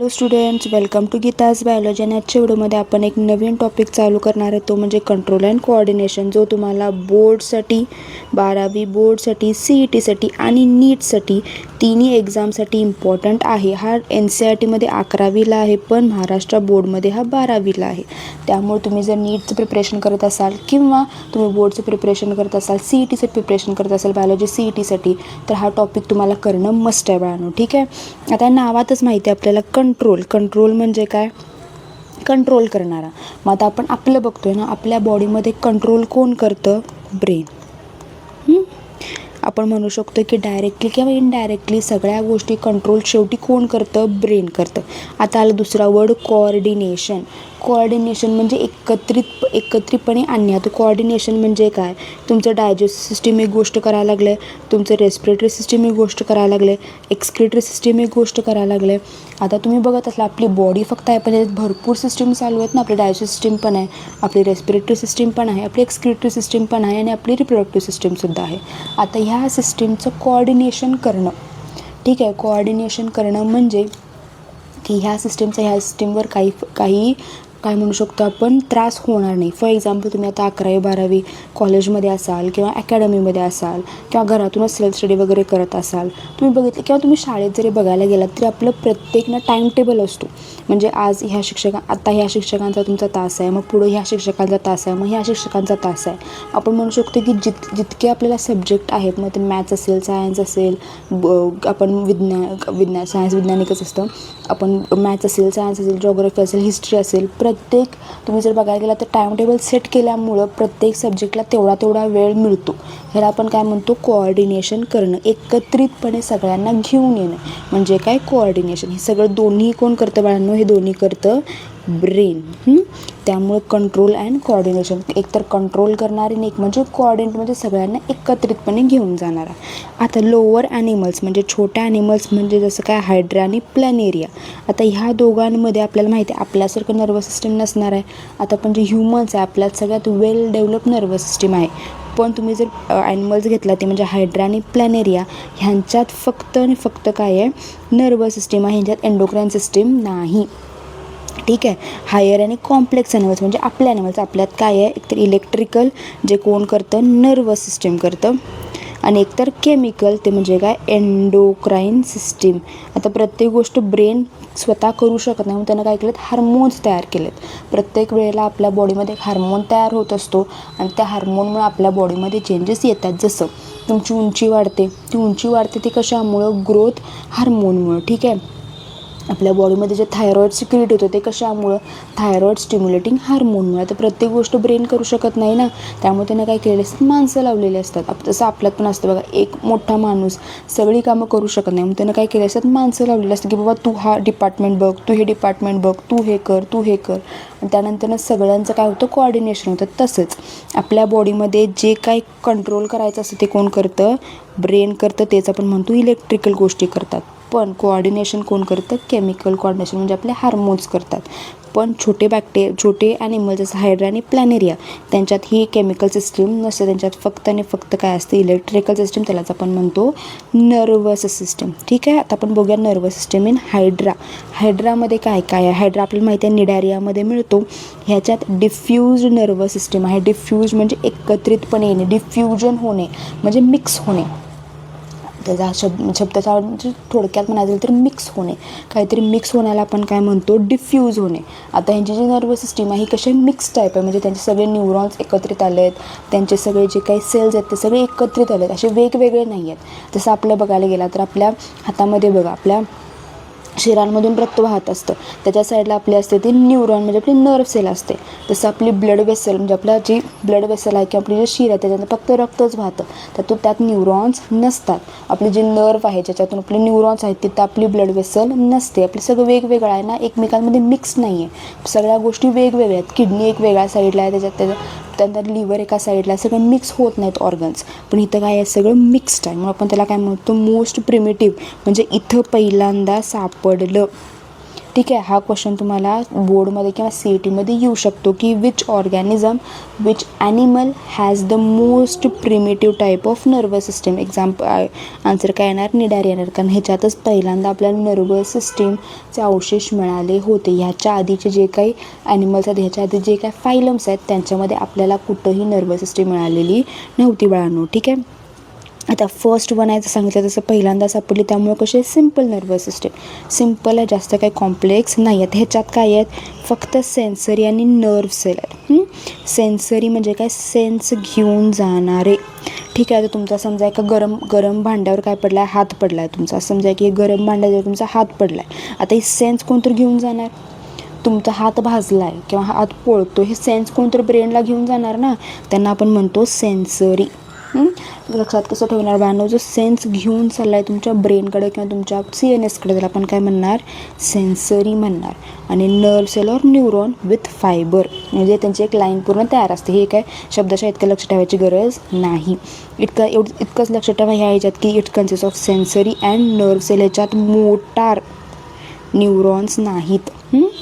Students, welcome to Geeta's biology. आणि आजच्या व्हिडिओमध्ये आपण एक नवीन टॉपिक चालू करणार आहे, तो म्हणजे कंट्रोल अँड कोऑर्डिनेशन, जो तुम्हाला बोर्डसाठी 12वी बोर्डसाठी, CETसाठी आणि नीटसाठी तिन्ही एक्झामसाठी इम्पॉर्टंट आहे. हा NCERTमध्ये 11वीला आहे, पण महाराष्ट्र बोर्डमध्ये हा 12वीला आहे. त्यामुळे तुम्ही जर नीटचं प्रिपरेशन करत असाल किंवा तुम्ही बोर्डचं प्रिपरेशन करत असाल, CETचं प्रिपरेशन करत असाल बायोलॉजी CETसाठी, तर हा टॉपिक तुम्हाला करणं मस्ट आहे बाळांनो. ठीक आहे. आता नावातच माहिती आहे आपल्याला कंट्रोल म्हणजे काय? कंट्रोल करणारा. मग आता आपण आपलं बघतोय ना, आपल्या बॉडीमध्ये कंट्रोल कोण करतं? ब्रेन. आपण म्हणू शकतो की डायरेक्टली किंवा इनडायरेक्टली सगळ्या गोष्टी कंट्रोल शेवटी कोण करतं? ब्रेन करतं. आता आलं दुसरा वर्ड, कोऑर्डिनेशन. कोऑर्डिनेशन म्हणजे एकत्रितपणे आणणे. आता कोऑर्डिनेशन म्हणजे काय? तुमचं डायजेस्टिव्ह सिस्टीम एक गोष्ट करायला लागलं आहे, तुमचं रेस्पिरेटरी सिस्टीम एक गोष्ट करायला लागले, एक्सक्रिटरी सिस्टीम एक गोष्ट करायला लागले. आता तुम्ही बघत असला आपली बॉडी फक्त आहे, पण त्याच्यात भरपूर सिस्टीम चालू आहेत ना. आपली डायजेस्टिव्ह सिस्टीम पण आहे, आपली रेस्पिरेटरी सिस्टीम पण आहे, आपली एक्सक्रिटरी सिस्टीम पण आहे आणि आपली रिप्रोडक्टिव्ह सिस्टीमसुद्धा आहे. आता ह्या सिस्टीमचं कोऑर्डिनेशन करणं. ठीक आहे. कोऑर्डिनेशन करणं म्हणजे की ह्या सिस्टीमचा ह्या सिस्टीमवर काही काय म्हणू शकतो आपण, त्रास होणार नाही. फॉर एक्झाम्पल, तुम्ही आता 11वी 12वी कॉलेजमध्ये असाल किंवा अकॅडमीमध्ये असाल किंवा घरातूनच सेल्फ स्टडी वगैरे करत असाल, तुम्ही बघितलं किंवा तुम्ही शाळेत जरी बघायला गेलात तरी आपलं प्रत्येक टाईम टेबल असतो. म्हणजे आज आता ह्या शिक्षकांचा तुमचा तास आहे, मग पुढे ह्या शिक्षकांचा तास आहे, मग ह्या शिक्षकांचा तास आहे. आपण म्हणू शकतो की जितके आपल्याला सब्जेक्ट आहेत, मग ते मॅथ्स असेल, सायन्स असेल, आपण विज्ञान सायन्स वैज्ञानिकच असतं, आपण मॅथ्स असेल, सायन्स असेल, जॉग्राफी असेल, हिस्ट्री असेल, प्रत्येक तुम्ही जर बघायला गेला तर टाईम टेबल सेट केल्यामुळं प्रत्येक सब्जेक्टला तेवढा वेळ मिळतो. ह्याला आपण काय म्हणतो? कोऑर्डिनेशन करणं. एकत्रितपणे सगळ्यांना घेऊन येणं म्हणजे काय? कोऑर्डिनेशन. हे सगळं दोन्ही कोण करतं बाळांनो? हे दोन्ही करतं ब्रेन. त्यामुळे कंट्रोल अँड कोऑर्डिनेशन, एकतर कंट्रोल करणारी आणि एक म्हणजे कोऑर्डिनेट म्हणजे सगळ्यांना एकत्रितपणे घेऊन जाणारा. आता लोअर ॲनिमल्स म्हणजे छोट्या ॲनिमल्स म्हणजे जसं काय हायड्रा आणि प्लॅनेरिया. आता ह्या दोघांमध्ये आपल्याला माहिती आहे आपल्यासारखं नर्वस सिस्टीम नसणार आहे. आता आपण जे ह्युमन्स आहे, आपल्यात सगळ्यात वेल डेव्हलप नर्वस सिस्टीम आहे. पण तुम्ही जर ॲनिमल्स घेतला ते म्हणजे हायड्रा आणि प्लॅनेरिया, ह्यांच्यात फक्त आणि फक्त काय आहे? नर्वस सिस्टीम आहे. ह्यांच्यात एंडोक्राईन सिस्टीम नाही. ठीक आहे. हायर आणि कॉम्प्लेक्स ॲनिमल्स म्हणजे आपल्या ॲनिमल्स, आपल्यात काय आहे? एकतर इलेक्ट्रिकल जे कोण करतं? नर्वस सिस्टीम करतं, आणि एकतर केमिकल ते म्हणजे काय? Endocrine system. आता प्रत्येक गोष्ट ब्रेन स्वतः करू शकत नाही, म्हणून त्यानं काय केलं? हार्मोन्स तयार केलेत. प्रत्येक वेळेला आपल्या बॉडीमध्ये एक हार्मोन तयार होत असतो आणि त्या हार्मोनमुळे आपल्या बॉडीमध्ये चेंजेस येतात. जसं तुमची उंची वाढते, ती कशामुळं? ग्रोथ हार्मोनमुळं. ठीक आहे. आपल्या बॉडीमध्ये जे थायरॉईड सिक्रिएट होतं ते कशामुळं? थायरॉईड स्टिम्युलेटिंग हार्मोनमुळे. तर प्रत्येक गोष्ट ब्रेन करू शकत नाही ना, त्यामुळे त्यानं काय केलेलं असतं? माणसं लावलेली असतात. तसं आपल्यात पण असतं बघा, एक मोठा माणूस सगळी कामं करू शकत नाही, म्हणून त्यानं काय केलं असतात? माणसं लावलेली असतं की बाबा तू हा डिपार्टमेंट बघ, तू हे डिपार्टमेंट बघ, तू हे कर, तू हे कर. आणि त्यानंतरनं सगळ्यांचं काय होतं? कोऑर्डिनेशन होतं. तसंच आपल्या बॉडीमध्ये जे काही कंट्रोल करायचं असतं ते कोण करतं? ब्रेन करतं. तेच आपण म्हणतो इलेक्ट्रिकल गोष्टी करतात. पण कोऑर्डिनेशन कोण करतं? केमिकल कोऑर्डिनेशन म्हणजे आपले हार्मोन्स करतात. पण छोटे ॲनिमल जसं हायड्रा आणि प्लॅनेरिया, त्यांच्यात ही केमिकल सिस्टीम नसते. त्यांच्यात फक्त आणि फक्त काय असते? Electrical system. त्यालाच आपण म्हणतो नर्वस सिस्टीम. ठीक आहे. आता आपण बघूया नर्वस सिस्टीम इन हायड्रा. हायड्रामध्ये काय काय आहे? हायड्रा आपल्याला माहिती आहे निडारियामध्ये मिळतो. ह्याच्यात डिफ्यूज्ड नर्वस सिस्टीम आहे. डिफ्यूज म्हणजे एकत्रितपणे येणे, डिफ्युजन होणे म्हणजे मिक्स होणे. त्याचा शब्दाचा म्हणजे थोडक्यात म्हणायचं तर मिक्स होणे. काहीतरी मिक्स होण्याला आपण काय म्हणतो? डिफ्यूज होणे. आता ह्यांची जी नर्वस सिस्टीम आहे ही कशी मिक्स टाईप आहे, म्हणजे त्यांचे सगळे न्यूरॉन्स एकत्रित आले आहेत, त्यांचे सगळे जे काही सेल्स आहेत ते सगळे एकत्रित आले आहेत, असे वेगवेगळे नाही आहेत. जसं आपलं बघायला गेला तर आपल्या हातामध्ये बघा, आपल्या शिरांमधून रक्त वाहत असतं, त्याच्या साईडला आपली असते ती न्यूरॉन म्हणजे आपली नर्व सेल असते. तसं आपली ब्लड वेसल म्हणजे आपला जी ब्लड वेसल आहे किंवा आपली जी शिर आहे त्याच्यात फक्त रक्तच वाहतं, त्यात न्यूरॉन्स नसतात. आपली जी नर्व आहे ज्याच्यातून आपले न्यूरॉन्स आहेत तिथं आपली ब्लड वेसल नसते. आपली सगळं वेगवेगळं आहे ना, एकमेकांमध्ये मिक्स नाही आहे. सगळ्या गोष्टी वेगवेगळ्या आहेत. किडनी एक वेगळ्या साईडला आहे, त्यानंतर लिव्हर एका साईडला, सगळं मिक्स होत नाहीत ऑर्गन्स. पण इथं काय आहे? सगळं मिक्स्ड आहे. म्हणून आपण त्याला काय म्हणतो? मोस्ट प्रिमिटिव्ह म्हणजे इथं पहिल्यांदा सापडलं. ठीक ठीक आहे. हा क्वेश्चन तुम्हाला बोर्डमध्ये किंवा CETमध्ये येऊ शकतो की which animal has the most primitive type of nervous system. Answer काय येणार? निडारी येणार, कारण ह्याच्यातच पहिल्यांदा आपल्याला नर्वस सिस्टीमचे अवशेष मिळाले होते. ह्याच्या आधीचे जे काही ॲनिमल्स आहेत, ह्याच्या आधी जे काही फायलम्स आहेत, त्यांच्यामध्ये आपल्याला कुठंही नर्वस सिस्टीम मिळालेली नव्हती बाळांनो. ठीक आहे. आता फर्स्ट वन आहे सांगितलं तसं पहिल्यांदा सापडली, त्यामुळे कसे सिम्पल नर्वस सिस्टीम, सिम्पल आहे, जास्त काही कॉम्प्लेक्स नाही आहेत. ह्याच्यात काय आहेत? फक्त सेन्सरी आणि नर्व सेल आहेत. सेन्सरी म्हणजे काय? सेन्स घेऊन जाणारे. ठीक आहे. आता तुमचा समजा एका गरम भांड्यावर काय पडला आहे? हात पडला आहे तुमचा. समजा की गरम भांड्यावर तुमचा हात पडला आहे. आता ही सेन्स कोणतरी घेऊन जाणार? तुमचा हात भाजला आहे किंवा हात पोळतो, हे सेन्स कोणतरी ब्रेनला घेऊन जाणार ना, त्यांना आपण म्हणतो सेन्सरी. लक्षात कसं ठेवणार बाळांनो? जो सेन्स घेऊन चालला आहे तुमच्या ब्रेनकडे किंवा तुमच्या CNSकडे, त्याला आपण काय म्हणणार? सेन्सरी म्हणणार. आणि nerve cell or neuron with fibre, म्हणजे त्यांची एक लाईन पूर्ण तयार असते. हे काय शब्दशः इतकं लक्ष ठेवायची गरज नाही. इतकंच लक्ष ठेवा ह्या ह्याच्यात की it consist of sensory and nerve cell. ह्याच्यात मोटार न्यूरॉन्स नाहीत.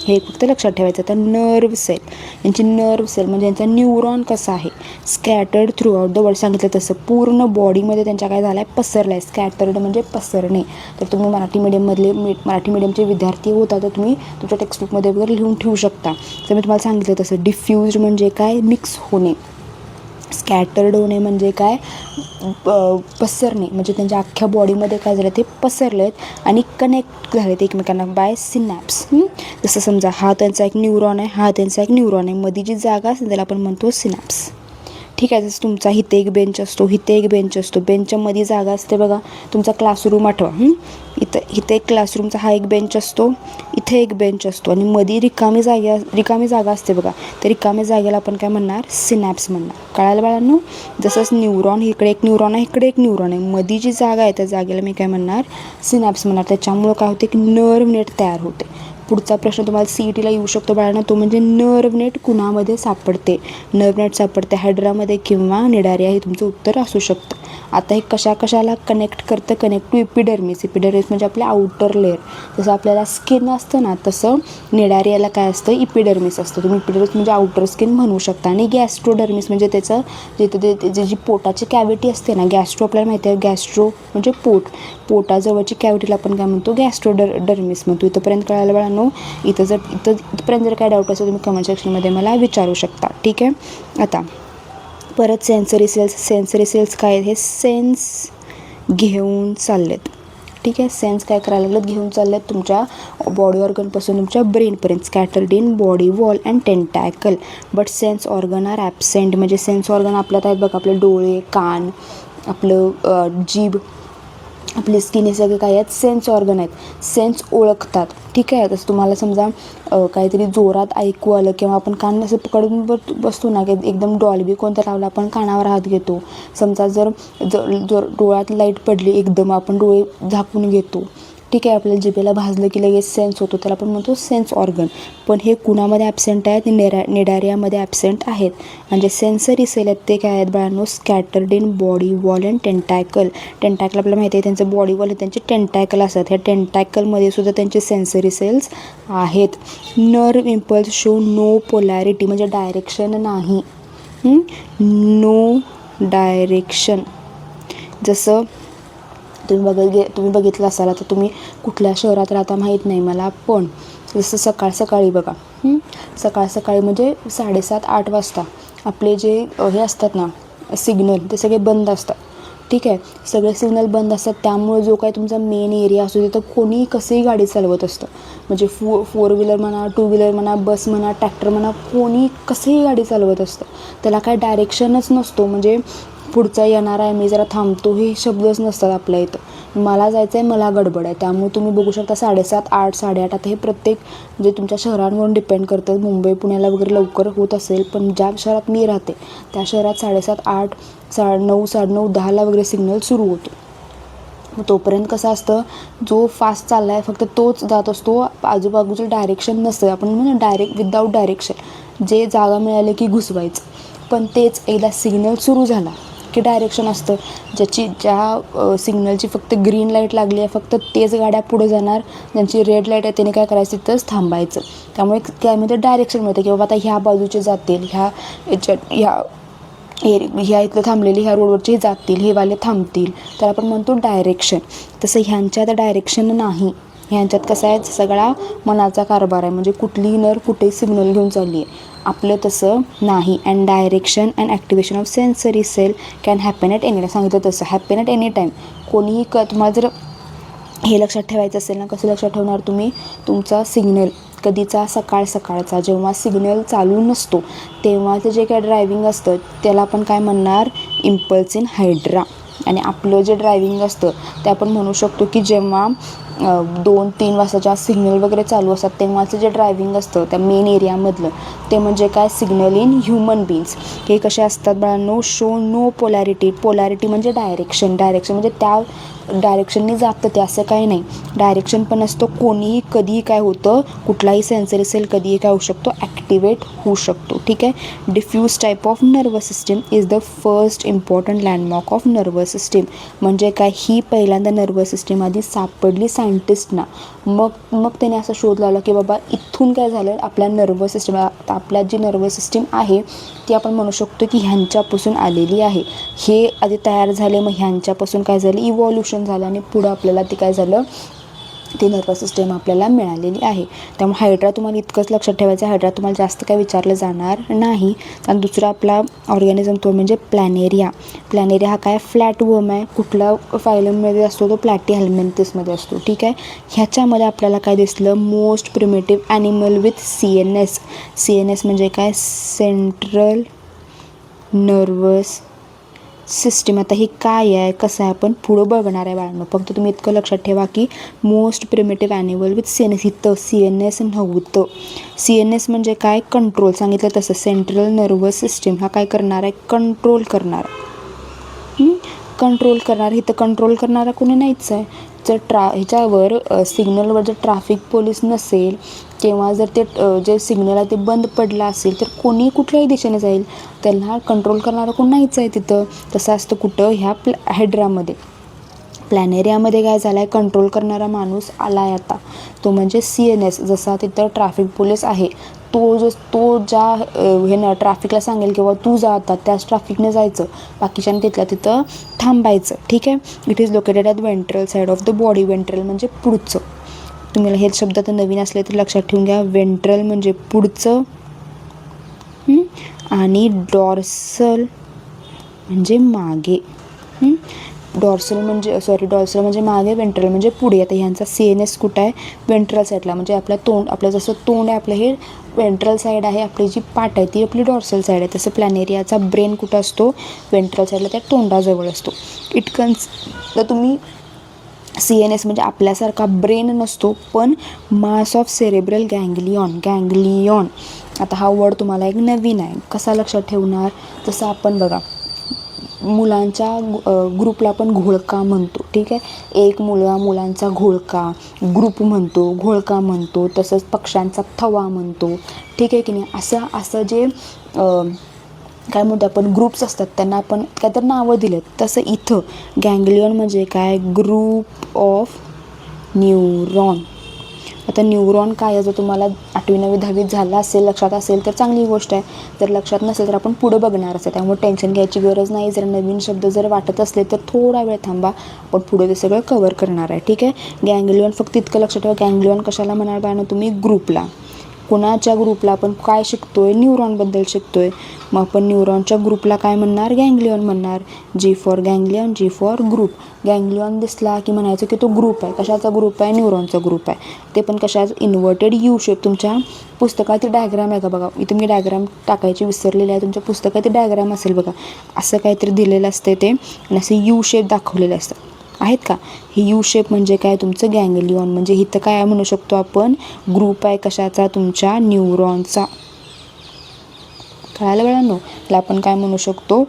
हे फक्त लक्षात ठेवायचं. आता नर्व सेल, यांची नर्व सेल म्हणजे यांचा न्यूरॉन कसा आहे? Scattered throughout the world. सांगितलं तसं पूर्ण बॉडीमध्ये त्यांच्या काय झालं आहे? पसरलं आहे. स्कॅटर्ड म्हणजे पसरणे. तर तुम्ही मराठी मीडियमचे विद्यार्थी होता तर तुम्ही तुमच्या टेक्स्टबुकमध्ये वगैरे लिहून ठेवू शकता. तर मी तुम्हाला सांगितलं तसं डिफ्यूज्ड म्हणजे काय? मिक्स होणे. स्कॅटर्ड होणे म्हणजे काय? पसरणे, म्हणजे त्यांच्या अख्ख्या बॉडीमध्ये काय झालं? ते पसरले आहेत आणि कनेक्ट झाले ते एकमेकांना बाय सिनॅप्स. जसं समजा हा त्यांचा एक न्यूरॉन आहे, हा त्यांचा एक न्यूरॉन आहे, मध्ये जी जागा असते त्याला आपण म्हणतो सिनॅप्स. ठीक आहे. जसं तुमचा इथे एक बेंच असतो, इथे एक बेंच असतो, बेंचच्या मध्ये जागा असते बघा. तुमचा क्लासरूम आठवा. इथे एक क्लासरूमचा हा एक बेंच असतो, इथे एक बेंच असतो आणि मध्ये रिकामी जागा असते बघा. त्या रिकामी जागेला आपण काय म्हणणार? सिनॅप्स म्हणणार. कळालं बाळांनो? जसंच न्यूरॉन, इकडे एक न्यूरॉन आहे, इकडे एक न्यूरॉन आहे, मध्ये जी जागा आहे त्या जागेला मी काय म्हणणार? सिनॅप्स म्हणणार. त्याच्यामुळं काय होते? की नर्व नेट तयार होते. पुढचा प्रश्न तुम्हाला CETला येऊ शकतो बाळांनो, तो म्हणजे नर्व नेट कुणामध्ये सापडते? नर्व नेट सापडते हायड्रामध्ये किंवा निडारिया, हे तुमचं उत्तर असू शकतं. आता हे कशाला कनेक्ट करतं? Connect to epidermis. इपिडर्मिस म्हणजे आपले आउटर लेअर. जसं आपल्याला स्किन असतं ना, तसं निडारियाला काय असतं? इपिडर्मिस असतं. तुम्ही इपिडर्मिस म्हणजे आउटर स्किन म्हणू शकता. आणि गॅस्ट्रोडर्मिस म्हणजे त्याचं जी पोटाची कॅव्हिटी असते ना, गॅस्ट्रो आपल्याला माहिती आहे, गॅस्ट्रो म्हणजे पोटाजवळची कॅव्हिटीला आपण काय म्हणतो? गॅस्ट्रोडर्मिस म्हणतो. इथंपर्यंत कळायला बाळांनो? इथंपर्यंत जर काय डाऊट असेल तुम्ही कमेंट सेक्शनमध्ये मला विचारू शकता. ठीक आहे. आता परत सेन्सरी सेल्स काय आहेत? हे सेन्स घेऊन चाललेत. ठीक आहे. सेन्स काय करायला लागलेत? घेऊन चाललेत तुमच्या बॉडी ऑर्गनपासून तुमच्या ब्रेनपर्यंत. Scattered in body wall and tentacle but sense organ are absent. म्हणजे सेन्स ऑर्गन आपल्यात आहेत बघा, आपले डोळे, कान, आपलं जीभ, आपली स्किन, हे सगळे काय आहेत? सेन्स ऑर्गन आहेत. सेन्स ओळखतात. ठीक आहे. तसं तुम्हाला समजा काहीतरी जोरात ऐकू आलं किंवा आपण कान असं पकडून बसतो ना, की एकदम डॉल्बी कोणता लावला, आपण कानावर हात घेतो. समजा जर डोळ्यात लाईट पडली एकदम, आपण डोळे झाकून घेतो. ठीक आहे. आपल्याला जिभेला भाजलं की लगेच सेन्स होतो, त्याला आपण म्हणतो सेन्स ऑर्गन. पण हे कुणामध्ये ॲबसेंट आहेत? निडारियामध्ये ॲबसेंट आहेत. म्हणजे सेन्सरी सेल आहेत ते काय आहेत बाळांनो? Scattered in body wall and tentacle. Tentacle आपल्याला माहिती आहे, त्यांचं बॉडी वॉल त्यांचे टेंटॅकल असतात. ह्या टेंटॅकलमध्ये सुद्धा त्यांचे सेन्सरी सेल्स आहेत. Nerve impulse show no polarity म्हणजे डायरेक्शन नाही. No direction. जसं तुम्ही बघितलं असाल, आता तुम्ही कुठल्या शहरात राहता माहीत नाही मला, पण जसं सकाळी बघा, सकाळी म्हणजे 7:30-8 वाजता आपले जे हे असतात ना सिग्नल, ते सगळे बंद असतात. ठीक आहे. सगळे सिग्नल बंद असतात, त्यामुळे जो काही तुमचा मेन एरिया असतो तिथं कोणी कसंही गाडी चालवत असतं. म्हणजे 4 व्हीलर म्हणा, 2 व्हीलर म्हणा, बस म्हणा, ट्रॅक्टर म्हणा, कोणी कसंही गाडी चालवत असतं. त्याला काय डायरेक्शनच नसतो. म्हणजे पुढचा येणार आहे, मी जरा थांबतो, हे शब्दच नसतात आपल्या इथं. मला जायचं आहे, मला गडबड आहे. त्यामुळे तुम्ही बघू शकता 7:30, 8, 8:30 आता हे प्रत्येक म्हणजे तुमच्या शहरांवरून डिपेंड करतं. मुंबई पुण्याला वगैरे लवकर होत असेल, पण ज्या शहरात मी राहते त्या शहरात 7:30, 8, 9:30, 9:30, 10ला वगैरे सिग्नल सुरू होतो. मग तोपर्यंत कसं असतं, जो फास्ट चालला आहे फक्त तोच जात असतो, आजूबाजूचं डायरेक्शन नसतं. आपण म्हणजे डायरेक्ट विदाऊट डायरेक्शन, जे जागा मिळाले की घुसवायचं. पण तेच एकदा सिग्नल सुरू झाला की डायरेक्शन असतं, ज्या सिग्नलची फक्त ग्रीन लाईट लागली आहे फक्त तेच गाड्या पुढे जाणार, ज्यांची रेड लाईट आहे त्याने काय करायचं तिथंच थांबायचं. त्यामुळे त्यामध्ये डायरेक्शन मिळतं की बाबा आता ह्या बाजूचे जातील, ह्या इथलं थांबलेली ह्या रोडवरचे जातील, हे वाले थांबतील, तर आपण म्हणतो डायरेक्शन. तसं ह्यांच्यात डायरेक्शन नाही, ह्यांच्यात कसं आहे सगळा मनाचा कारभार आहे, म्हणजे कुठली नर कुठे सिग्नल घेऊन चालली आहे. आपलं तसं नाही. And direction and activation of sensory cell can happen at any time. सांगितलं तसं हॅपन ॲट एनी टाईम. कोणीही तुम्हाला जर हे लक्षात ठेवायचं असेल ना, कसं लक्षात ठेवणार तुम्ही, तुमचा सिग्नल कधीचा सकाळचा जेव्हा सिग्नल चालू नसतो तेव्हाचं जे काय ड्रायव्हिंग असतं त्याला आपण काय म्हणणार, इम्पल्स इन हायड्रा. आणि आपलं जे ड्रायव्हिंग असतं ते आपण म्हणू शकतो की जेव्हा 2-3 वाजताच्या सिग्नल वगैरे चालू असतात तेव्हाचं जे ड्रायव्हिंग असतं त्या मेन एरियामधलं ते म्हणजे काय, सिग्नल इन ह्युमन बीइंग्स. हे कसे असतात बाळांनो, शो नो पोलॅरिटी. पोलॅरिटी म्हणजे डायरेक्शन म्हणजे त्या डायरेक्शनने जातं ते, असं काही नाही. डायरेक्शन पण असतं, कोणीही कधीही काय होतं, कुठलाही सेन्सरी सेल कधीही काय होऊ शकतो, ॲक्टिवेट होऊ शकतो. ठीक आहे. Diffuse type of nervous system is the first important landmark of nervous system. म्हणजे काय, ही पहिल्यांदा नर्वस सिस्टीम आधी सापडली सायंटिस्टना. मग त्याने असा शोध लावला की बाबा इथून काय झालं, आपल्या नर्वस सिस्टीम, आपल्या जी नर्वस सिस्टीम आहे ती आपण म्हणू शकतो की ह्यांच्यापासून आलेली आहे. हे आधी तयार झाले, मग ह्यांच्यापासून काय झालं, इव्हॉल्युशन झालं आणि पुढं आपल्याला ते काय झालं, ती नर्वस सिस्टीम आपल्याला मिळालेली आहे. त्यामुळे हायड्रा तुम्हाला इतकंच लक्षात ठेवायचं आहे, हायड्रा तुम्हाला जास्त काय विचारलं जाणार नाही. आणि दुसरा आपला ऑर्गॅनिझम तो म्हणजे प्लॅनेरिया. प्लॅनेरिया हा काय, फ्लॅट वर्म आहे. कुठला फायलममध्ये असतो तो, प्लॅटीहेल्मिंथसमध्ये असतो. ठीक आहे. ह्याच्यामध्ये आपल्याला काय दिसलं, most primitive animal with CNS. CNS म्हणजे काय, सेंट्रल नर्वस सिस्टीम. आता हे काय आहे, कसं आहे, आपण पुढं बघणार आहे बाळांनो. फक्त तुम्ही इतकं लक्षात ठेवा की most primitive animal with CNS. इथं CNS नव्हतं. CNS म्हणजे काय, कंट्रोल. सांगितलं तसं सेंट्रल नर्वस सिस्टीम हा काय करणार आहे, कंट्रोल करणार. कंट्रोल करणार. इथं कंट्रोल करणारा कोणी नाहीच आहे. जर ह्याच्यावर सिग्नलवर जर ट्रॅफिक पोलीस नसेल किंवा जर ते जे सिग्नल आहे ते बंद पडलं असेल तर कोणी कुठल्याही दिशेने जाईल, त्यांना कंट्रोल करणारं कोण नाहीच आहे तिथं. तसं असतं कुठं, ह्या हायड्रामध्ये. प्लॅनेरियामध्ये काय झालं आहे, कंट्रोल करणारा माणूस आला आहे आता, तो म्हणजे CNS. जसा तिथं ट्रॅफिक पोलीस आहे तो ज्या ट्रॅफिकला सांगेल किंवा तू जा आता, त्याच ट्रॅफिकने जायचं, बाकीच्याने तिथं थांबायचं. ठीक आहे. It is located at ventral side of the body. Ventral म्हणजे पुढचं. तुम्हाला हे शब्द तर नवीन असले तर लक्षात ठेवून घ्या. वेंट्रल म्हणजे पुढचं आणि डॉर्सल म्हणजे मागे. डॉर्सल म्हणजे मागे, वेंट्रल म्हणजे पुढे. आता ह्यांचा CNS कुठं आहे, वेंट्रल साईडला. म्हणजे आपलं जसं तोंड आहे आपलं हे वेंट्रल साईड आहे, आपली जी पाठ आहे ती आपली डॉर्सल साईड आहे. तसं प्लॅनेरियाचा ब्रेन कुठं असतो, वेंट्रल साईडला, त्या तोंडाजवळ असतो. तर तुम्ही CNS म्हणजे आपल्यासारखा ब्रेन नसतो पण मास ऑफ सेरेब्रल गँग्लियॉन. आता हा वर्ड तुम्हाला एक नवीन आहे, कसा लक्षात ठेवणार, तसं आपण बघा मुलांच्या ग्रुपला आपण घोळका म्हणतो. ठीक आहे. एक मुलांचा घोळका ग्रुप म्हणतो, घोळका म्हणतो. तसंच पक्ष्यांचा थवा म्हणतो. ठीक आहे की नाही. असं जे काय म्हणतो आपण, ग्रुप्स असतात त्यांना आपण काहीतरी नावं दिलेत. तसं इथं गँग्लियॉन म्हणजे काय, ग्रुप ऑफ न्यूरॉन. आता न्यूरॉन काय आहे, जर तुम्हाला 8वी 9वी 10वीत झाला असेल, लक्षात असेल तर चांगली गोष्ट आहे. जर लक्षात नसेल तर आपण पुढं बघणार असेल, त्यामुळे टेन्शन घ्यायची गरज नाही. जर नवीन शब्द जर वाटत असले तर थोडा वेळ थांबा, आपण पुढे ते सगळं कवर करणार आहे. ठीक आहे. गँग्लियॉन फक्त इतकं लक्षात ठेवा, गँग्लियॉन कशाला म्हणाल बाळांनो तुम्ही, ग्रुपला. कोणाच्या ग्रुपला, आपण काय शिकतोय, न्यूरॉनबद्दल शिकतोय, मग आपण न्यूरॉनच्या ग्रुपला काय म्हणणार, गँग्लियॉन म्हणणार. G for ganglion, G for group. Ganglion दिसला की म्हणायचं की तो ग्रुप आहे. कशाचा ग्रुप आहे, न्यूरॉनचा ग्रुप आहे. ते पण कशाचं, इन्व्हर्टेड U शेप. तुमच्या पुस्तकात ती डायग्राम आहे का बघा, इथे मी डायग्राम टाकायची विसरलेली आहे. तुमच्या पुस्तकात ते डायग्राम असेल बघा, असं काहीतरी दिलेलं असते ते, आणि असे U शेप दाखवलेले असतात, आहेत का. हे U शेप म्हणजे काय, तुमचं गँग्लियॉन. म्हणजे इथं काय म्हणू शकतो आपण, ग्रुप आहे कशाचा, तुमच्या न्यूरॉनचा. कळालं वेळांनो. त्याला आपण काय म्हणू शकतो,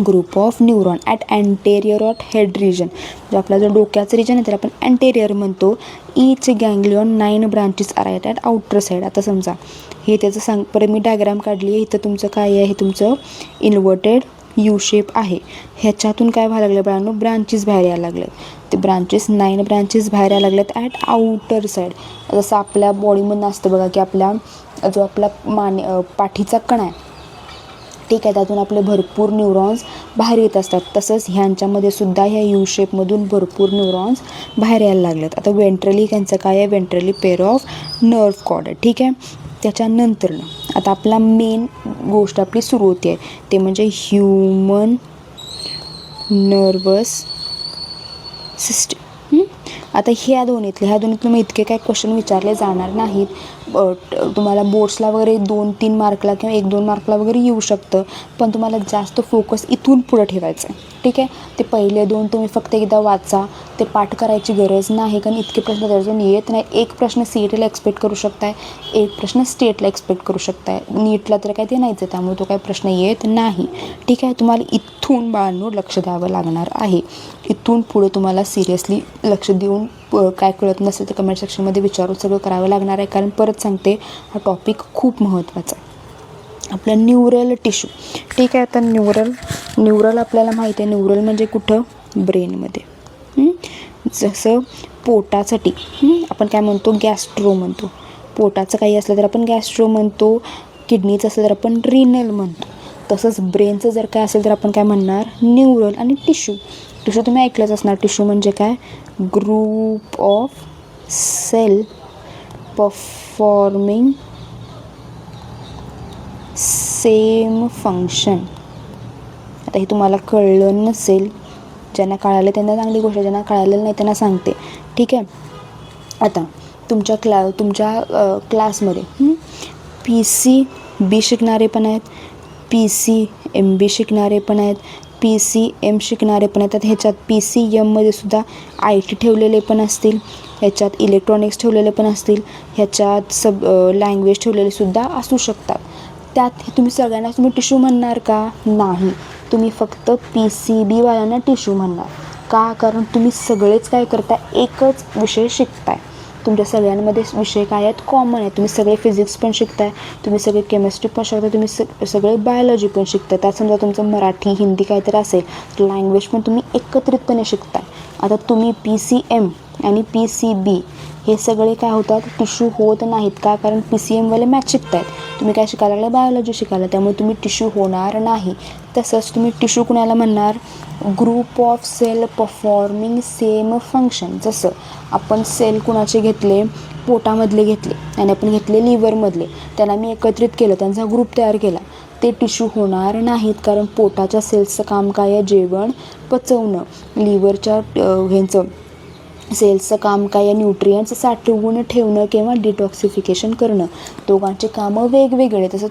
group of neuron at anterior of head region. जो आपला जो डोक्याचं रिजन आहे त्याला आपण अँटेरियर म्हणतो. Each ganglion 9 branches are at outer side. आता समजा हे त्याचं परत मी डायग्राम काढली आहे. इथं तुमचं काय आहे, हे तुमचं इन्व्हर्टेड यू शेप आहे. ह्याच्यातून काय व्हायला लागलं बाळांनो, ब्रांचेस बाहेर यायला लागलेत. ते ब्रांचेस 9 ब्रांचेस बाहेर यायला लागलेत ॲट आउटर साईड. जसं आपल्या बॉडीमधून असतं बघा की आपल्या जो आपला पाठीचा कणा आहे, ठीक आहे, त्यातून आपले भरपूर न्यूरॉन्स बाहेर येत असतात. तसंच ह्यांच्यामध्ये सुद्धा ह्या यू शेपमधून भरपूर न्यूरॉन्स बाहेर यायला लागलेत. आता वेंट्रली त्यांचं काय आहे, ventrally pair of nerve cord आहे. ठीक आहे. त्याच्यानंतरनं आता आपला मेन गोष्ट आपली सुरू होते आहे, ते म्हणजे ह्यूमन नर्वस सिस्टम. आता ह्या दोन्हीतलं मग इतके काय क्वेश्चन विचारले जाणार नाहीत. तुम्हाला बोर्ड्सला वगैरे 2-3 मार्कला किंवा 1-2 मार्कला वगैरे येऊ शकतं, पण तुम्हाला जास्त फोकस इथून पुढं ठेवायचं आहे. ठीक आहे. ते पहिले 2 तुम्ही फक्त एकदा वाचा, ते पाठ करायची गरज नाही, कारण इतके प्रश्न त्याच्यातून येत नाही. एक प्रश्न CETला एक्सपेक्ट करू शकताय, एक प्रश्न स्टेटला एक्सपेक्ट करू शकताय. नीटला तर काय ते नाहीच आहे, त्यामुळे तो काय प्रश्न येत नाही. ठीक आहे. तुम्हाला इथून बाळांनो लक्ष द्यावं लागणार आहे. इथून पुढे तुम्हाला सिरियसली लक्ष देऊन काय कळत नसेल तर कमेंट सेक्शनमध्ये विचारून सगळं करावं लागणार आहे, कारण परत सांगते हा टॉपिक खूप महत्त्वाचा आहे. आपलं न्यूरल टिश्यू. ठीक आहे. आता न्यूरल आपल्याला माहिती आहे, न्यूरल म्हणजे कुठं, ब्रेनमध्ये. जसं पोटासाठी आपण काय म्हणतो, गॅस्ट्रो म्हणतो. पोटाचं काही असलं तर आपण गॅस्ट्रो म्हणतो, किडनीचं असलं तर आपण रिनल म्हणतो. तसंच ब्रेनचं जर काय असेल तर आपण काय म्हणणार, न्यूरल. आणि टिश्यू तुम्ही ऐकलंच असणार. टिश्यू म्हणजे काय, group of cell performing same function. आता हे तुम्हाला कळलं नसेल, ज्यांना कळालं त्यांना चांगली गोष्ट, ज्यांना कळालेलं नाही त्यांना सांगते. ठीक आहे. आता तुमच्या क्लासमध्ये PCB शिकणारे पण आहेत, PCMB शिकणारे पण आहेत, PCM शिकणारे पण आहेत. ह्याच्यात PCMमध्ये सुद्धा IT ठेवलेले पण असतील, ह्याच्यात इलेक्ट्रॉनिक्स ठेवलेले पण असतील, ह्याच्यात लँग्वेज ठेवलेले सुद्धा असू शकतात. त्यात तुम्ही सगळ्यांना तुम्ही टिश्यू म्हणणार का, नाही. तुम्ही फक्त PCB वाल्यांना टिश्यू म्हणणार का, कारण तुम्ही सगळेच काय करताय, एकच विषय शिकताय. तुमच्या सगळ्यांमध्ये विषय काय आहेत, कॉमन आहे. तुम्ही सगळे फिजिक्स पण शिकताय, तुम्ही सगळे केमिस्ट्री पण शिकताय, तुम्ही सगळे बायोलॉजी पण शिकताय. त्यात समजा तुमचं मराठी हिंदी काहीतरी असेल, लँग्वेज पण तुम्ही एकत्रितपणे शिकताय. आता तुम्ही PCM आणि PCB हे सगळे काय होतात, टिश्यू होत नाहीत का, कारण PCMवाले मॅथ्स शिकतायत, तुम्ही काय शिकायला लागला, बायोलॉजी शिकायला, त्यामुळे तुम्ही टिश्यू होणार नाही. तसंच तुम्ही टिश्यू कुणाला म्हणणार, group of cell performing same function. जसं आपण सेल कुणाचे घेतले, पोटामधले घेतले आणि आपण घेतले लिव्हरमधले, त्यांना मी एकत्रित केलं, त्यांचा ग्रुप तयार केला, ते टिश्यू होणार नाहीत, कारण पोटाच्या सेल्सचं काम काय आहे, जेवण पचवणं. लिव्हरच्या सेल्सचं काम काय आहे, न्यूट्रियंट्स साठवून ठेवणं किंवा डिटॉक्सिफिकेशन करणं. दोघांचे कामं वेगवेगळे. तसं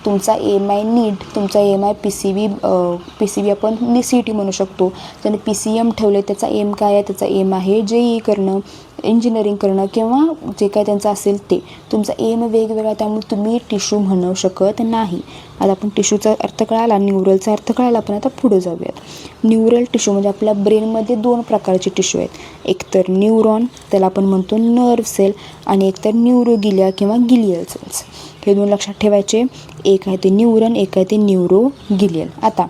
तुमचा एम आय नीट, तुमचा एम आय PCB आपण CET म्हणू शकतो. ज्याने PCM ठेवले त्याचा एम काय आहे, त्याचा एम आहे JEE करणं, इंजिनिअरिंग करणं किंवा जे काय त्यांचं असेल ते. तुमचा एम वेगवेगळा, त्यामुळे तुम्ही टिश्यू म्हणू शकत नाही. आता आपण टिश्यूचा अर्थ कळाला, न्यूरलचा अर्थ कळाला, पण आता पुढे जाऊयात. न्यूरल टिश्यू म्हणजे आपल्या ब्रेनमध्ये 2 प्रकारचे टिश्यू आहेत. एक तर न्यूरॉन, त्याला आपण म्हणतो नर्व सेल, आणि एक तर न्यूरोगिलिया किंवा गिलियल सेल्स. हे 2 लक्षात ठेवायचे. एक आहे ते न्यूरॉन, एक आहे ते न्यूरोगिलियल. आता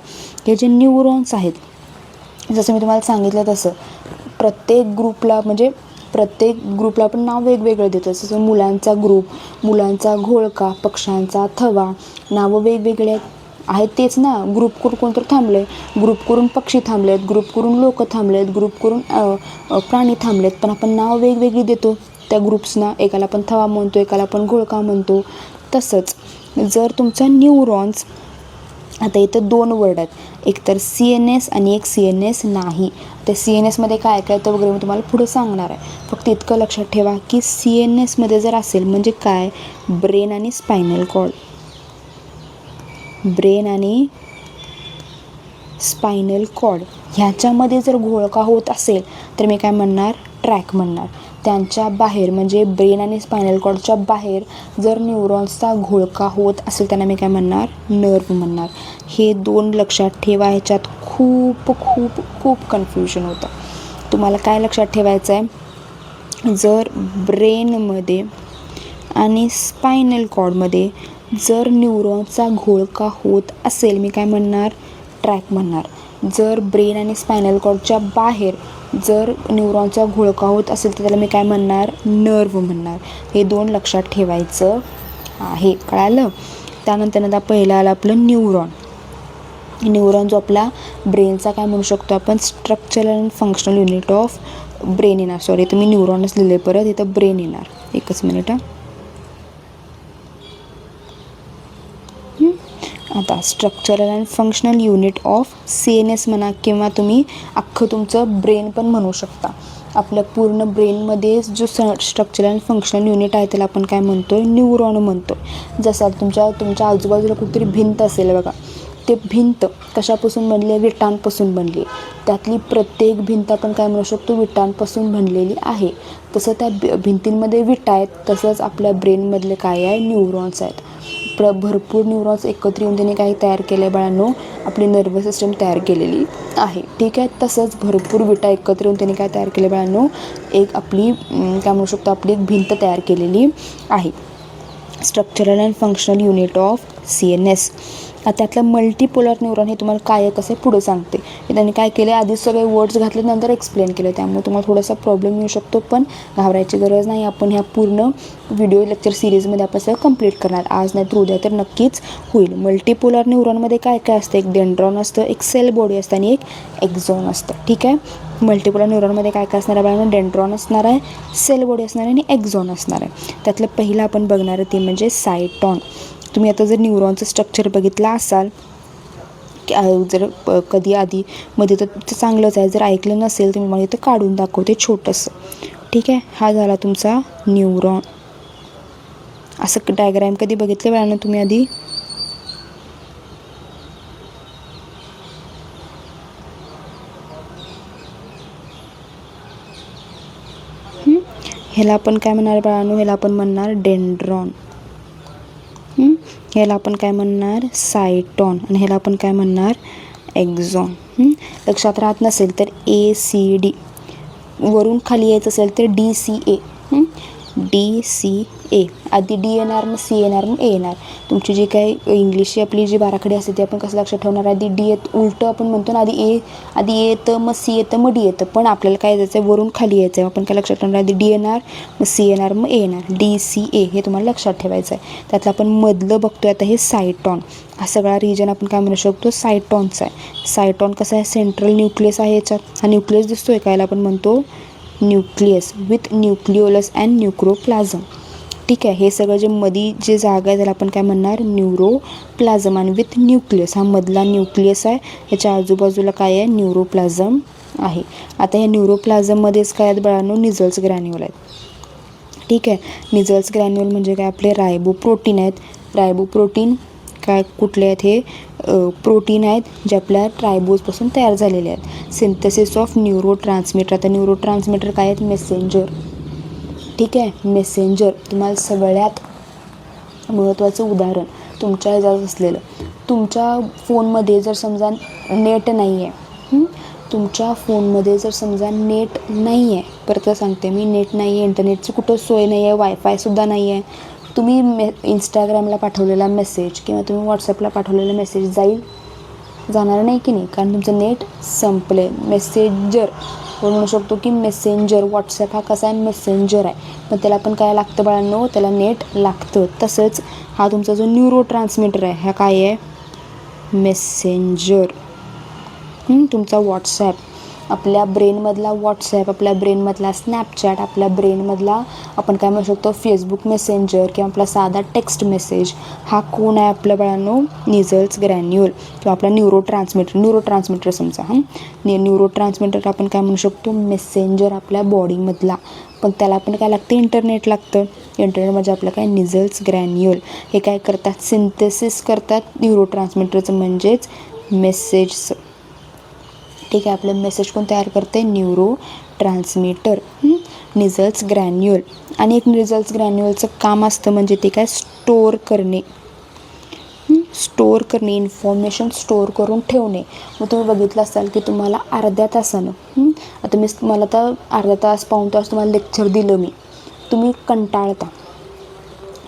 हे जे न्यूरॉन्स आहेत, जसं मी तुम्हाला सांगितलं तसं प्रत्येक ग्रुपला आपण नाव वेगवेगळं देतो. जसं मुलांचा ग्रुप, मुलांचा घोळका, पक्ष्यांचा थवा, नावं वेगवेगळे आहेत तेच ना. ग्रुप करून कोणतर थांबले, ग्रुप करून पक्षी थांबलेत, ग्रुप करून लोक थांबलेत, ग्रुप करून प्राणी थांबलेत, पण आपण नाव वेगवेगळी देतो त्या ग्रुप्सना. एकाला आपण थवा म्हणतो, एकाला आपण घोळका म्हणतो. तसंच जर तुमचा न्यूरॉन्स, आता इथं 2 वर्ड आहेत, एक तर CNS आणि एक CNS नाही. त्या CNSमध्ये काय काय तर वगैरे मी तुम्हाला पुढे सांगणार आहे. फक्त इतकं लक्षात ठेवा की CNSमध्ये जर असेल म्हणजे काय, ब्रेन आणि स्पायनल कॉर्ड, ब्रेन आणि स्पायनल कॉर्ड ह्याच्यामध्ये जर घोळका होत असेल तर मी काय म्हणणार, ट्रॅक म्हणणार. त्यांच्या बाहेर म्हणजे ब्रेन आणि स्पायनल कॉर्डच्या बाहेर जर न्यूरॉन्सचा घोळका होत असेल त्यांना मी काय म्हणणार, नर्व म्हणणार. हे 2 लक्षात ठेवा. ह्याच्यात खूप खूप खूप कन्फ्युजन होतं. तुम्हाला काय लक्षात ठेवायचं आहे, जर ब्रेनमध्ये आणि स्पायनल कॉर्डमध्ये जर न्यूरॉन्सचा घोळका होत असेल मी काय म्हणणार, ट्रॅक म्हणणार. जर ब्रेन आणि स्पायनल कॉर्डच्या बाहेर जर न्यूरॉनचा घोळका होत असेल तर त्याला मी काय म्हणणार, नर्व म्हणणार. हे 2 लक्षात ठेवायचं आहे. कळालं. त्यानंतर आता पहिला आलं आपलं न्यूरॉन. न्यूरॉन जो आपला ब्रेनचा काय म्हणू शकतो आपण, structural and functional unit of brain येणार. सॉरी तुम्ही न्यूरॉनच लिहिले, परत इथं ब्रेन येणार. एकच मिनिट. आता structural and functional unit of CNS म्हणा, किंवा तुम्ही अख्खं तुमचं ब्रेन पण म्हणू शकता. आपल्या पूर्ण ब्रेनमध्ये जो स्ट्रक्चरल अँड फंक्शनल युनिट आहे त्याला आपण काय म्हणतो, न्यूरॉन म्हणतो. जसं तुमच्या आजूबाजूला कुठेतरी भिंत असेल बघा, ते भिंत कशापासून बनली आहे, विटांपासून बनली आहे. त्यातली प्रत्येक भिंत आपण काय म्हणू शकतो, विटांपासून बनलेली आहे. तसं त्या भिंतींमध्ये विटा आहेत, तसंच आपल्या ब्रेनमधले काय आहे, न्यूरॉन्स आहेत. भरपूर न्यूरॉन्स एकत्र येऊन त्यांनी काही तयार केलं आहे बाळांनो, आपली नर्वस सिस्टम तयार केलेली आहे. ठीक आहे. तसंच भरपूर विटा एकत्र येऊन त्यांनी काय तयार केलं बाळांनो, एक आपली काय म्हणू शकतो, आपली एक भिंत तयार केलेली आहे. Structural and functional unit of CNS. त्यातलं मल्टीपोलर न्यूरॉन हे तुम्हाला काय कसं पुढं सांगते. त्यांनी काय केलं, आधीच सगळे वर्ड्स घातले, नंतर एक्सप्लेन केलं, त्यामुळे तुम्हाला थोडासा प्रॉब्लेम येऊ शकतो, पण घाबरायची गरज नाही. आपण ह्या पूर्ण व्हिडिओ लेक्चर सिरीजमध्ये आपण सगळं कंप्लीट करणार. आज नाही तर उद्या तर नक्कीच होईल. मल्टीपोलर न्यूरॉनमध्ये काय काय असतं, एक डेंड्रॉन असतं, एक सेल बॉडी असतं आणि एक एक्झॉन असतं. ठीक आहे. मल्टीपोलर न्यूरॉनमध्ये काय काय असणार आहे बाळांनो, डेंड्रॉन असणार आहे, सेल बॉडी असणार आहे आणि एक्झॉन असणार आहे. त्यातलं पहिलं आपण बघणार आहे ते म्हणजे सायटॉन. तुम्ही आता जर न्यूरॉनचं स्ट्रक्चर बघितलं असाल, जर कधी आधी मध्ये तर चांगलंच आहे, जर ऐकलं नसेल तर मी मला इथं काढून दाखवते छोटंसं. ठीक आहे. हा झाला तुमचा न्यूरॉन. असं डायग्राम कधी बघितलं वेळानं तुम्ही आधी, ह्याला आपण काय म्हणणार बाळांनो, ह्याला आपण म्हणणार डेंड्रॉन. ह्याला आपण काय म्हणणार, सायटॉन. आणि ह्याला आपण काय म्हणणार, एक्झॉन. लक्षात राहत नसेल तर ACD, वरून खाली यायचं असेल तर DCA. DCA, आधी D येणार, मग C येणार, मग A येणार. तुमची जी काही इंग्लिशची आपली जी बाराखडी असते ती आपण कसं लक्षात ठेवणार, आधी D उलटं आपण म्हणतो ना, आधी A येतं, मग C येतं, मग D येतं. पण आपल्याला काय जायचं आहे, वरून खाली यायचं आहे. आपण काय लक्षात ठेवणार, आधी D येणार, मग C येणार, मग A येणार. DCA हे तुम्हाला लक्षात ठेवायचं आहे. त्यातलं आपण मधलं बघतोय आता हे सायटॉन. हा सगळा रिजन आपण काय म्हणू शकतो, सायटॉनचा आहे. सायटॉन कसं आहे, सेंट्रल न्यूक्लियस आहे याच्यात. हा न्यूक्लियस दिसतोय काय, आपण म्हणतो न्यूक्लियस विथ न्यूक्लिओलस अँड न्यूक्रोप्लाझम. ठीक आहे. हे सगळं जे मधी जे जागा आहे त्याला आपण काय म्हणणार, न्यूरोप्लाझम. आणि विथ न्यूक्लियस, हा मधला न्यूक्लियस आहे, याच्या आजूबाजूला काय आहे, न्यूरोप्लाझम आहे. आता ह्या न्यूरोप्लाझममध्येच काय आहेत बाळांनो, निझल्स ग्रॅन्युल आहेत. ठीक आहे. निझल्स ग्रॅन्युल म्हणजे काय, आपले रायबोप्रोटीन आहेत. रायबोप्रोटीन काय कुठले आहेत, हे प्रोटीन आहेत जे आपल्या रायबोजपासून तयार झालेले आहेत. Synthesis of neuro transmitter. आता न्यूरो ट्रान्समीटर काय आहेत, मेसेंजर. ठीक आहे. मेसेंजर तुम्हाला सगळ्यात महत्त्वाचं उदाहरण तुमच्या ह्याच्यात असलेलं, तुमच्या फोनमध्ये जर समजा नेट नाही आहे, तुमच्या फोनमध्ये जर समजा नेट नाही आहे, परत सांगते मी, नेट नाही आहे, इंटरनेटची कुठं सोय नाही आहे, वायफायसुद्धा नाही आहे, तुम्ही इंस्टाग्रामला पाठवलेला मेसेज किंवा तुम्ही व्हॉट्सअपला पाठवलेला मेसेज जाणार नाही की नाही, कारण तुमचं नेट संपले. मेसेंजर म्हणू शकतो की मेसेंजर. व्हॉट्सअप हा कसा आहे, मेसेंजर आहे, पण त्याला पण काय लागतं बाळांनो, त्याला नेट लागतं. तसंच हा तुमचा जो न्यूरो ट्रान्समीटर आहे, हा काय आहे, मेसेंजर. तुमचा व्हॉट्सॲप, आपल्या ब्रेनमधला व्हॉट्सॲप, आपल्या ब्रेनमधला स्नॅपचॅट, आपल्या ब्रेनमधला आपण काय म्हणू शकतो फेसबुक मेसेंजर किंवा आपला साधा टेक्स्ट मेसेज, हा कोण आहे आपल्या बाळांनो, निझल्स ग्रॅन्युल किंवा आपला न्यूरो ट्रान्समीटर समजा. न्यूरो ट्रान्समीटर आपण काय म्हणू शकतो, मेसेंजर आपल्या बॉडीमधला, पण त्याला पण काय लागतं, इंटरनेट लागतं. इंटरनेट म्हणजे आपलं काय, निझल्स ग्रॅन्युल. हे काय करतात, सिंथेसिस करतात न्यूरो ट्रान्समीटरचं, म्हणजेच मेसेजचं. ठीक आहे. आपलं मेसेज कोण तयार करते, न्यूरो ट्रान्समीटर. निझल्स ग्रॅन्युल. आणि एक निझल्स ग्रॅन्युअलचं काम असतं म्हणजे ते काय, स्टोअर करणे. इन्फॉर्मेशन स्टोअर करून ठेवणे. मग तुम्ही बघितलं असाल की तुम्हाला अर्ध्या तासानं, आता मला तर अर्धा तास पाऊण तास तुम्हाला लेक्चर दिलं मी, तुम्ही कंटाळता.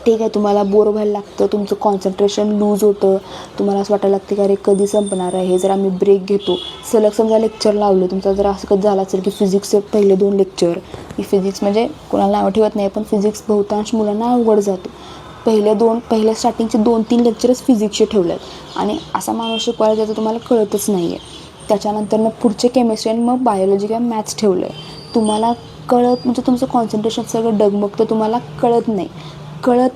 ठीक आहे. तुम्हाला बोर व्हायला लागतं, तुमचं कॉन्सन्ट्रेशन लूज होतं, तुम्हाला असं वाटायला लागतं की अरे कधी संपणार आहे हे. जर आम्ही ब्रेक घेतो, सलग समजा लेक्चर लावलं तुमचा, जर असं कधी झालं असेल की फिजिक्सचे पहिले 2 लेक्चर, की फिजिक्स म्हणजे कोणाला नावं ठेवत नाही, पण फिजिक्स बहुतांश मुलांना अवघड जातो. पहिले स्टार्टिंगचे 2-3 लेक्चरच फिजिक्सचे ठेवले आहेत आणि असा माणूस शिकवायला त्याचं तुम्हाला कळतच नाही आहे. त्याच्यानंतर पुढचे केमिस्ट्री आणि मग बायोलॉजी किंवा मॅथ्स ठेवलं आहे. तुम्हाला म्हणजे तुमचं कॉन्सन्ट्रेशन सगळं डगमगतं, तुम्हाला कळत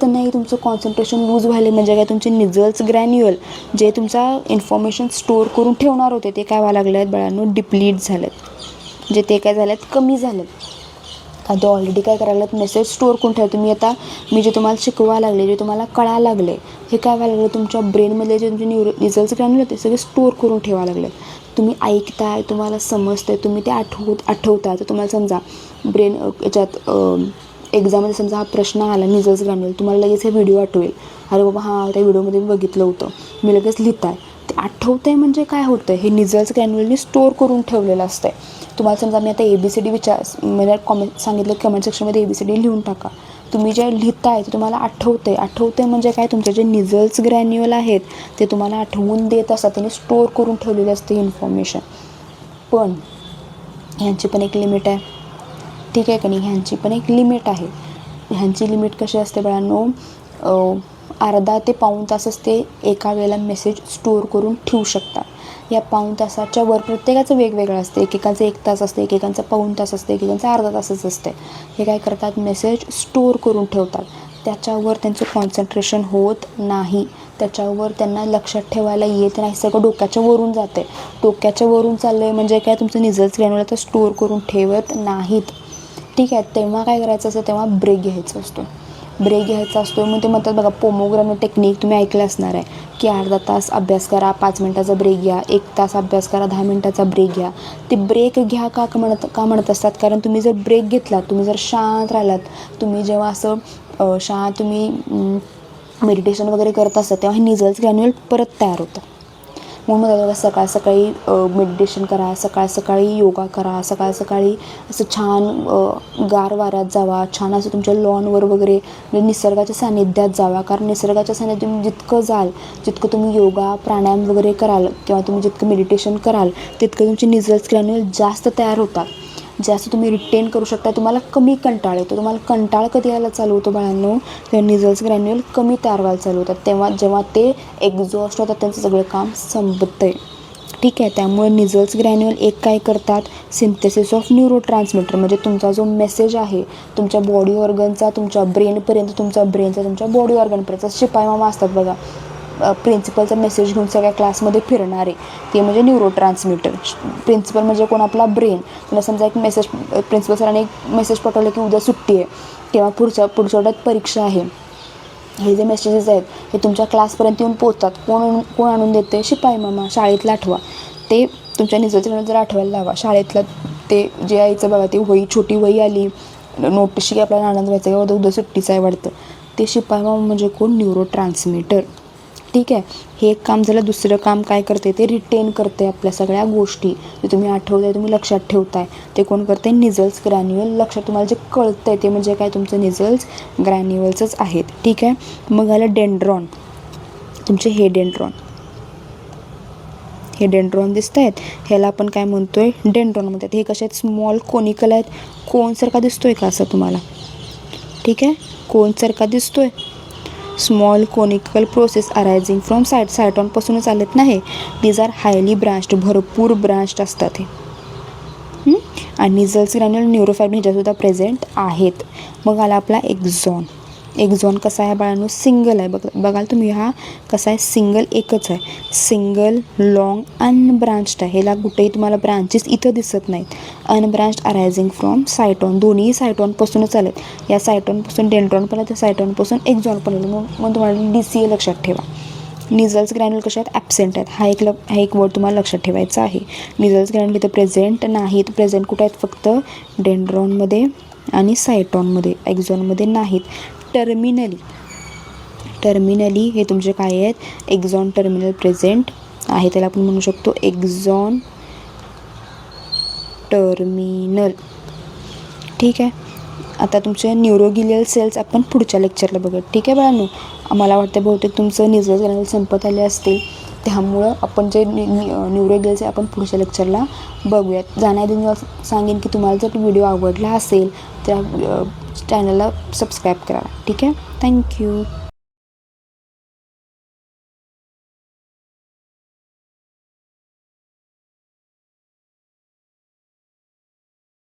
नाही, तुमचं कॉन्सन्ट्रेशन लूज व्हायले. म्हणजे काय, तुमचे निझल्स ग्रॅन्युअल जे तुमचा इन्फॉर्मेशन स्टोअर करून ठेवणार होते ते काय व्हायला लागले आहेत बाळांनो, डिप्लीट झालेत. म्हणजे ते काय झालेत, कमी झालेत. कारण ते ऑलरेडी काय करायला लागलेत, मेसेज स्टोअर करून ठेवा. तुम्ही आता मी जे तुम्हाला शिकवायला लागले, जे तुम्हाला कळायला लागले, हे काय व्हायला लागलं, तुमच्या ब्रेनमधले जे तुमचे निझल्स ग्रॅन्युअल होते सगळे स्टोअर करून ठेवायला लागले. तुम्ही ऐकताय, तुम्हाला समजतंय, तुम्ही ते आठवताय. तर तुम्हाला समजा ब्रेन याच्यात एक्झाममध्ये समजा हा प्रश्न आला निझल्स ग्रॅन्युअल, तुम्हाला लगेच हे व्हिडिओ आठवेल. अरे बाबा हां, त्या व्हिडिओमध्ये मी बघितलं होतं, मी लगेच लिहिताय. ते आठवतं आहे म्हणजे काय होतं, हे निझल्स ग्रॅन्युअलनी स्टोअर करून ठेवलेलं असतं आहे. तुम्हाला समजा मी आता ABCD म्हणजे सांगितलं कमेंट सेक्शनमध्ये ABCD लिहून टाका. तुम्ही जे लिहिताय ते तुम्हाला आठवतंय म्हणजे काय, तुमचे जे निझल्स ग्रॅन्युअल आहेत ते तुम्हाला आठवून देत असतात, त्यांनी स्टोअर करून ठेवलेले असते इन्फॉर्मेशन. पण ह्यांची पण एक लिमिट आहे, ठीक आहे का नाही. ह्यांची पण एक लिमिट आहे. ह्यांची लिमिट कशी असते बाळांनो, अर्धा ते पाऊण तास असते एका वेळेला मेसेज स्टोअर करून ठेवू शकतात. या पाऊण तासाच्या वर प्रत्येकाचं वेगवेगळं असते. एकेकांचं 1 तास असते, एकेकांचं पाऊण तास असते, एकेकांचं अर्धा तासच असते. हे काय करतात, मेसेज स्टोअर करून ठेवतात. त्याच्यावर त्यांचं कॉन्सन्ट्रेशन होत नाही, त्याच्यावर त्यांना लक्षात ठेवायला येत नाही. सगळं डोक्याच्या वरून जाते. डोक्याच्या वरून चाललं आहे म्हणजे काय, तुमचं निझल्स ग्रॅन्युअल तर स्टोअर करून ठेवत नाहीत. ठीक आहे. तेव्हा काय करायचं असतं, तेव्हा ब्रेक घ्यायचा असतो. मग ते म्हणतात बघा, पोमोग्रानो टेक्निक तुम्ही ऐकलं असणार आहे की अर्धा तास अभ्यास करा, 5 मिनटाचा ब्रेक घ्या, 1 तास अभ्यास करा, 10 मिनटाचा ब्रेक घ्या. ते ब्रेक घ्या का म्हणत असतात, कारण तुम्ही जर ब्रेक घेतलात, तुम्ही जर शांत राहिलात, तुम्ही जेव्हा असं शांत तुम्ही मेडिटेशन वगैरे करत असता तेव्हा हे निझल्स ग्रॅन्युअल परत तयार होतं. म्हणून बघा, सकाळी मेडिटेशन करा, सकाळी योगा करा, सकाळी असं छान गार वाऱ्यात जावा, छान असं तुमच्या लॉनवर वगैरे म्हणजे निसर्गाच्या सानिध्यात जावा. कारण निसर्गाच्या सानिध्यात तुम्ही जितकं जाल, जितकं तुम्ही योगा प्राणायाम वगैरे कराल किंवा तुम्ही जितकं मेडिटेशन कराल, तितकं तुमचे निझल्स ग्रॅन्युअल जास्त तयार होतात, जास्त तुम्ही रिटेन करू शकता. तुम्हाला कमी कंटाळ येतो. तुम्हाला कंटाळ कधी यायला चालू होतो बाळांनो, तेव्हा निझल्स ग्रॅन्युअल कमी तयार व्हायला चालू होतात, तेव्हा जेव्हा ते एक्झॉस्ट होतात, त्यांचं सगळं काम संपतं आहे. ठीक आहे. त्यामुळे निझल्स ग्रॅन्युअल एक काय करतात, सिंथेसिस ऑफ न्यूरोट्रान्समीटर, म्हणजे तुमचा जो मेसेज आहे तुमच्या बॉडी ऑर्गनचा तुमच्या ब्रेनपर्यंत, तुमच्या बॉडी ऑर्गनपर्यंत. शिपाई मामा असतात बघा, प्रिन्सिपलचा मेसेज घेऊन सगळ्या क्लासमध्ये फिरणारे, ते म्हणजे न्यूरोट्रान्समीटर. प्रिन्सिपल म्हणजे कोण, आपला ब्रेन. त्यांना समजा एक मेसेज, प्रिन्सिपल सरांनी एक मेसेज पाठवलं की उद्या सुट्टी आहे किंवा पुढच्या आठवड्यात परीक्षा आहे. हे जे मेसेजेस आहेत हे तुमच्या क्लासपर्यंत येऊन पोचतात. कोण आणून देते, शिपाई मामा. शाळेतला आठवा, ते तुमच्या निझल्स जर आठवायला लावा. शाळेतलं ते जे यायचं बघा, ते वही, छोटी वही आली, नोटीसशी आपल्याला आनंद व्हायचा की उद्या सुट्टीचं आहे वाटतं, ते शिपाई मामा म्हणजे कोण, न्यूरोट्रान्समीटर. ठीक आहे. हे एक काम झालं. दुसरं काम काय करते, ते रिटेन करते आपल्या सगळ्या गोष्टी. जे तुम्ही आठवताय, तुम्ही लक्षात ठेवताय, ते कोण करते, निझल्स ग्रॅन्युअल. लक्षात तुम्हाला जे कळतंय ते म्हणजे काय, तुमचं निझल्स ग्रॅन्युअल्सच आहेत. ठीक आहे. मग आलं डेंड्रॉन, तुमचे हे डेंड्रॉन दिसत आहेत, ह्याला आपण काय म्हणतोय, डेंड्रॉन म्हणतात. हे कसे आहेत, स्मॉल कोनिकल आहेत. कोनसारखा दिसतोय का असं तुम्हाला, ठीक आहे, कोनसारखा दिसतोय. Small conical process arising from सायटॉनपासूनच आलेत ना हे. दीज आर हायली ब्रांच्ड, भरपूर ब्रांच्ड असतात हे. आणि निझल्स ग्रॅन्युअल न्यूरोफायब्रिन ह्याच्यासुद्धा प्रेझेंट आहेत. मग आला आपला एक्झॉन कसा आहे बाळांनो, सिंगल आहे. बघाल तुम्ही, हा कसा आहे, सिंगल, एकच आहे. सिंगल, लॉंग, अनब्रांच्ड आहे. ह्याला कुठेही तुम्हाला ब्रांचेस इथं दिसत नाहीत. अनब्रांच्ड अरायझिंग फ्रॉम सायटॉन, दोन्ही सायटॉनपासूनच आलेत. या सायटॉनपासून डेंड्रॉन पण आहे, त्या सायटॉनपासून एक्झॉन पण आले. मग तुम्हाला DCA लक्षात ठेवा. निझल्स ग्रॅन्युअल कशा आहेत, ॲब्सेंट आहेत. हा एक वर्ड तुम्हाला लक्षात ठेवायचा आहे. निझल्स ग्रॅन्युअल इथं प्रेझेंट नाहीत. प्रेझेंट कुठे आहेत, फक्त डेंड्रॉनमध्ये आणि सायटॉनमध्ये, एक्झॉनमध्ये नाहीत. टर्मिनली हे तुमचे काय आहेत, एक्झॉन टर्मिनल प्रेझेंट आहे. त्याला आपण म्हणू शकतो एक्झॉन टर्मिनल. ठीक आहे. आता तुमचे न्यूरोगिलियल सेल्स आपण पुढच्या लेक्चरला बघूया. ठीक आहे बाळांनो, आम्हाला वाटतं बहुतेक तुमचं निजल चॅनल संपत आले असतील, त्यामुळं आपण जे न्यूरोगिलियल सेल आपण पुढच्या लेक्चरला बघूयात. जाण्याआधी सांगेन की तुम्हाला जर व्हिडिओ आवडला असेल त्या चॅनलला सबस्क्राईब करा. ठीक आहे, थँक्यू.